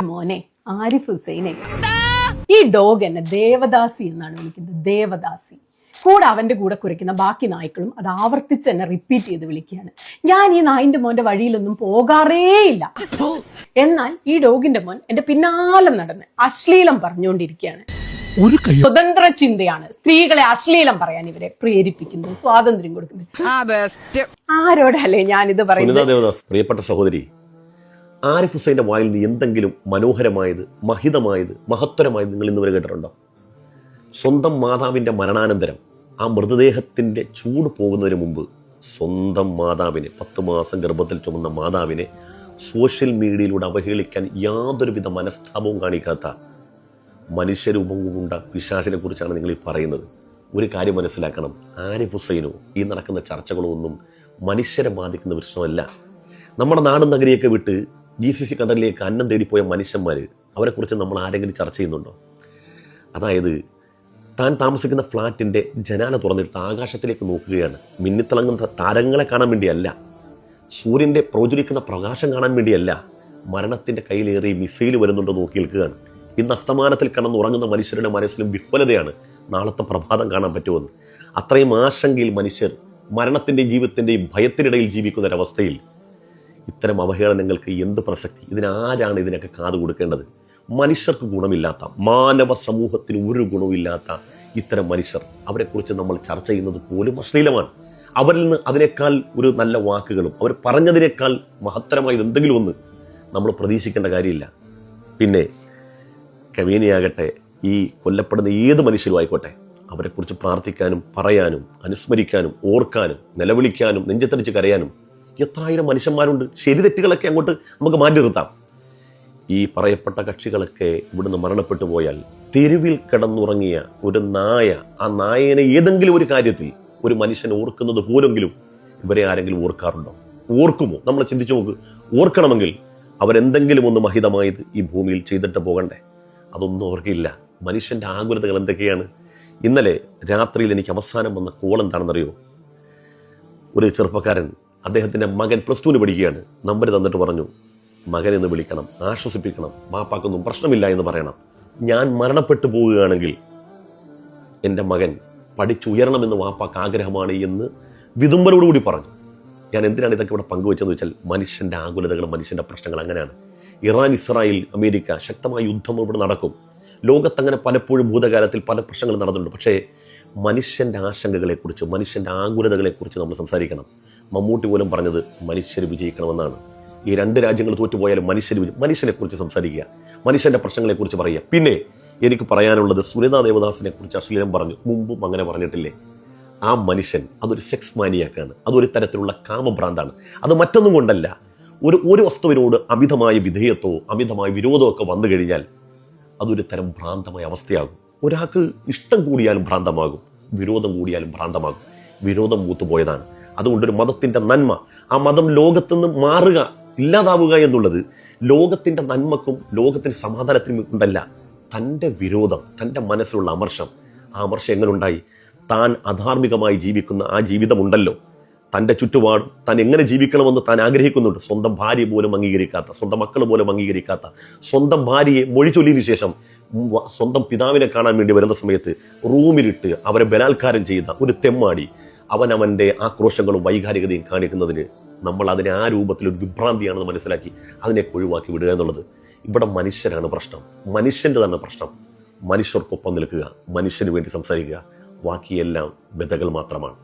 മോനെ ആരിഫ് ഹുസൈനെ, ഈ ഡോഗ് എന്നെ ദേവദാസി എന്നാണ് വിളിക്കുന്നത്. ദേവദാസി. കൂടെ അവന്റെ കൂടെ കുരയ്ക്കുന്ന ബാക്കി നായ്ക്കളും അത് ആവർത്തിച്ച് എന്നെ റിപ്പീറ്റ് ചെയ്ത് വിളിക്കുകയാണ്. ഞാൻ ഈ നായിന്റെ മോന്റെ വഴിയിലൊന്നും പോകാറേയില്ല. എന്നാൽ ഈ ഡോഗിന്റെ മോൻ എന്റെ പിന്നാലെ നടന്ന് അശ്ലീലം പറഞ്ഞുകൊണ്ടിരിക്കുകയാണ്. സ്വതന്ത്ര ചിന്തയാണ് സ്ത്രീകളെ അശ്ലീലം പറയാൻ ഇവരെ പ്രേരിപ്പിക്കുന്നത്, സ്വാതന്ത്ര്യം കൊടുക്കുന്നത്. ആരോടല്ലേ ഞാനിത് പറയുന്നത്? പ്രിയപ്പെട്ട സഹോദരി, ആരിഫ് ഹുസൈന്റെ വായിൽ നിന്ന് എന്തെങ്കിലും മനോഹരമായത്, മഹിതമായത്, മഹത്തരമായത് നിങ്ങൾ ഇന്ന് വരെ കേട്ടിട്ടുണ്ടോ? സ്വന്തം മാതാവിന്റെ മരണാനന്തരം ആ മൃതദേഹത്തിന്റെ ചൂട് പോകുന്നതിന് മുമ്പ് സ്വന്തം മാതാവിനെ, 10 മാസം ഗർഭത്തിൽ ചുമന്ന മാതാവിനെ സോഷ്യൽ മീഡിയയിലൂടെ അവഹേളിക്കാൻ യാതൊരുവിധ മനസ്താപവും കാണിക്കാത്ത മനുഷ്യരൂപം കൊണ്ട പിശാചിനെ കുറിച്ചാണ് നിങ്ങൾ ഈ പറയുന്നത്. ഒരു കാര്യം മനസ്സിലാക്കണം, ആരിഫ് ഹുസൈനോ ഈ നടക്കുന്ന ചർച്ചകളോ ഒന്നും മനുഷ്യരെ ബാധിക്കുന്ന പ്രശ്നമല്ല. നമ്മുടെ നാടും നഗരിയൊക്കെ വിട്ട് GCC കടലിലേക്ക് അന്നം തേടിപ്പോയ മനുഷ്യന്മാർ, അവരെക്കുറിച്ച് നമ്മൾ ആരെങ്കിലും ചർച്ച ചെയ്യുന്നുണ്ടോ? അതായത് താൻ താമസിക്കുന്ന ഫ്ലാറ്റിൻ്റെ ജനാല തുറന്നിട്ട് ആകാശത്തിലേക്ക് നോക്കുകയാണ്. മിന്നിത്തിളങ്ങുന്ന താരങ്ങളെ കാണാൻ വേണ്ടിയല്ല, സൂര്യൻ്റെ പ്രോജ്വലിക്കുന്ന പ്രകാശം കാണാൻ വേണ്ടിയല്ല, മരണത്തിൻ്റെ കയ്യിലേറി മിസൈൽ വരുന്നുണ്ടോ നോക്കി നിൽക്കുകയാണ്. ഇന്ന് അസ്തമാനത്തിൽ കിടന്നുറങ്ങുന്ന മനുഷ്യരുടെ മനസ്സിലും വിഹ്വലതയാണ് നാളത്തെ പ്രഭാതം കാണാൻ പറ്റുമെന്ന്. അത്രയും ആശങ്കയിൽ മനുഷ്യർ മരണത്തിൻ്റെയും ജീവിതത്തിൻ്റെയും ഭയത്തിനിടയിൽ ജീവിക്കുന്ന ഒരവസ്ഥയിൽ ഇത്തരം അവഹേളനങ്ങൾക്ക് എന്ത് പ്രസക്തി? ഇതിനാരാണ് ഇതിനൊക്കെ കാതു കൊടുക്കേണ്ടത്? മനുഷ്യർക്ക് ഗുണമില്ലാത്ത, മാനവ സമൂഹത്തിന് ഒരു ഗുണമില്ലാത്ത ഇത്തരം മനുഷ്യർ, അവരെക്കുറിച്ച് നമ്മൾ ചർച്ച ചെയ്യുന്നത് പോലും അശ്ലീലമാണ്. അവരിൽ നിന്ന് അതിനേക്കാൾ ഒരു നല്ല വാക്കുകളും അവർ പറഞ്ഞതിനേക്കാൾ മഹത്തരമായി എന്തെങ്കിലും ഒന്ന് നമ്മൾ പ്രതീക്ഷിക്കേണ്ട കാര്യമില്ല. പിന്നെ കവീനയാകട്ടെ, ഈ കൊല്ലപ്പെടുന്ന ഏത് മനുഷ്യരും ആയിക്കോട്ടെ, അവരെക്കുറിച്ച് പ്രാർത്ഥിക്കാനും പറയാനും അനുസ്മരിക്കാനും ഓർക്കാനും നിലവിളിക്കാനും നെഞ്ചത്തടിച്ച് കരയാനും എത്രായിരം മനുഷ്യന്മാരുണ്ട്. ശരി തെറ്റുകളൊക്കെ അങ്ങോട്ട് നമുക്ക് മാറ്റി നിർത്താം. ഈ പറയപ്പെട്ട കക്ഷികളൊക്കെ ഇവിടുന്ന് മരണപ്പെട്ടു പോയാൽ തെരുവിൽ കിടന്നുറങ്ങിയ ഒരു നായ, ആ നായനെ ഏതെങ്കിലും ഒരു കാര്യത്തിൽ ഒരു മനുഷ്യൻ ഓർക്കുന്നത് പോലെങ്കിലും ഇവരെ ആരെങ്കിലും ഓർക്കാറുണ്ടോ? ഓർക്കുമോ? നമ്മൾ ചിന്തിച്ചു നോക്ക്. ഓർക്കണമെങ്കിൽ അവരെന്തെങ്കിലും ഒന്ന് മഹിതമായത് ഈ ഭൂമിയിൽ ചെയ്തിട്ട് പോകണ്ടേ? അതൊന്നും ഓർക്കില്ല. മനുഷ്യൻ്റെ ആകുലതകൾ എന്തൊക്കെയാണ്? ഇന്നലെ രാത്രിയിൽ എനിക്ക് അവസാനം വന്ന കോൾ എന്താണെന്നറിയോ? ഒരു ചെറുപ്പക്കാരൻ, അദ്ദേഹത്തിൻ്റെ മകൻ +2 പഠിക്കുകയാണ്. നമ്പർ തന്നിട്ട് പറഞ്ഞു, മകനെന്ന് വിളിക്കണം, ആശ്വസിപ്പിക്കണം, മാപ്പാക്കൊന്നും പ്രശ്നമില്ല എന്ന് പറയണം. ഞാൻ മരണപ്പെട്ടു പോവുകയാണെങ്കിൽ എൻ്റെ മകൻ പഠിച്ചുയരണമെന്ന് വാപ്പാക്ക് ആഗ്രഹമാണ് എന്ന് വിതുമ്പലോടുകൂടി പറഞ്ഞു. ഞാൻ എന്തിനാണ് ഇതൊക്കെ ഇവിടെ പങ്കുവെച്ചതെന്ന് വെച്ചാൽ, മനുഷ്യൻ്റെ ആകുലതകൾ, മനുഷ്യൻ്റെ പ്രശ്നങ്ങൾ അങ്ങനെയാണ്. ഇറാൻ, ഇസ്രായേൽ, അമേരിക്ക ശക്തമായ യുദ്ധം ഇവിടെ നടക്കും. ലോകത്തങ്ങനെ പലപ്പോഴും ഭൂതകാലത്തിൽ പല പ്രശ്നങ്ങൾ നടന്നിട്ടുണ്ട്. പക്ഷേ മനുഷ്യൻ്റെ ആശങ്കകളെക്കുറിച്ച്, മനുഷ്യൻ്റെ ആകുലതകളെക്കുറിച്ച് നമ്മൾ സംസാരിക്കണം. മമ്മൂട്ടി പോലും പറഞ്ഞത് മനുഷ്യർ വിജയിക്കണമെന്നാണ്. ഈ 2 രാജ്യങ്ങൾ തോറ്റുപോയാലും മനുഷ്യനെക്കുറിച്ച് സംസാരിക്കുക, മനുഷ്യൻ്റെ പ്രശ്നങ്ങളെക്കുറിച്ച് പറയുക. പിന്നെ എനിക്ക് പറയാനുള്ളത്, സുനിതാ ദേവദാസിനെ കുറിച്ച് അശ്ലീലം പറഞ്ഞു, മുമ്പും അങ്ങനെ പറഞ്ഞിട്ടില്ലേ? ആ മനുഷ്യൻ അതൊരു സെക്സ് മാനിയാക്കാണ്, അതൊരു തരത്തിലുള്ള കാമഭ്രാന്താണ്. അത് മറ്റൊന്നും കൊണ്ടല്ല, ഒരു വസ്തുവിനോട് അമിതമായ വിധേയത്വമോ അമിതമായ വിരോധമോ ഒക്കെ വന്നു കഴിഞ്ഞാൽ അതൊരു തരം ഭ്രാന്തമായ അവസ്ഥയാകും. ഒരാൾക്ക് ഇഷ്ടം കൂടിയാലും ഭ്രാന്തമാകും, വിരോധം കൂടിയാലും ഭ്രാന്തമാകും. വിരോധം മൂത്തുപോയതാണ്. അതുകൊണ്ടൊരു മതത്തിൻ്റെ നന്മ, ആ മതം ലോകത്തുനിന്ന് മാറുക, ഇല്ലാതാവുക എന്നുള്ളത് ലോകത്തിൻ്റെ നന്മക്കും ലോകത്തിൻ്റെ സമാധാനത്തിനും കൊണ്ടല്ല. തൻ്റെ വിരോധം, തൻ്റെ മനസ്സിലുള്ള അമർഷം, ആ അമർഷം എങ്ങനെ ഉണ്ടായി? താൻ അധാർമികമായി ജീവിക്കുന്ന ആ ജീവിതമുണ്ടല്ലോ, തൻ്റെ ചുറ്റുപാടും താൻ എങ്ങനെ ജീവിക്കണമെന്ന് താൻ ആഗ്രഹിക്കുന്നുണ്ട്. സ്വന്തം ഭാര്യ പോലും അംഗീകരിക്കാത്ത, സ്വന്തം മക്കൾ പോലും അംഗീകരിക്കാത്ത, സ്വന്തം ഭാര്യയെ മൊഴി ചൊല്ലിയതിനു ശേഷം സ്വന്തം പിതാവിനെ കാണാൻ വേണ്ടി വരുന്ന സമയത്ത് റൂമിലിട്ട് അവരെ ബലാത്കാരം ചെയ്ത ഒരു തെമ്മാടി, അവൻ്റെ ആക്രോശങ്ങളും വൈകാരികതയും കാണിക്കുന്നതിന് നമ്മൾ അതിനെ ആ രൂപത്തിലൊരു വിഭ്രാന്തിയാണെന്ന് മനസ്സിലാക്കി അതിനെ ഒഴിവാക്കി വിടുക എന്നുള്ളത്. ഇവിടെ മനുഷ്യരാണ് പ്രശ്നം, മനുഷ്യൻ്റെ തന്നെ പ്രശ്നം. മനുഷ്യർക്കൊപ്പം നിൽക്കുക, മനുഷ്യന് വേണ്ടി സംസാരിക്കുക, ബാക്കിയെല്ലാം വ്യതകൾ മാത്രമാണ്.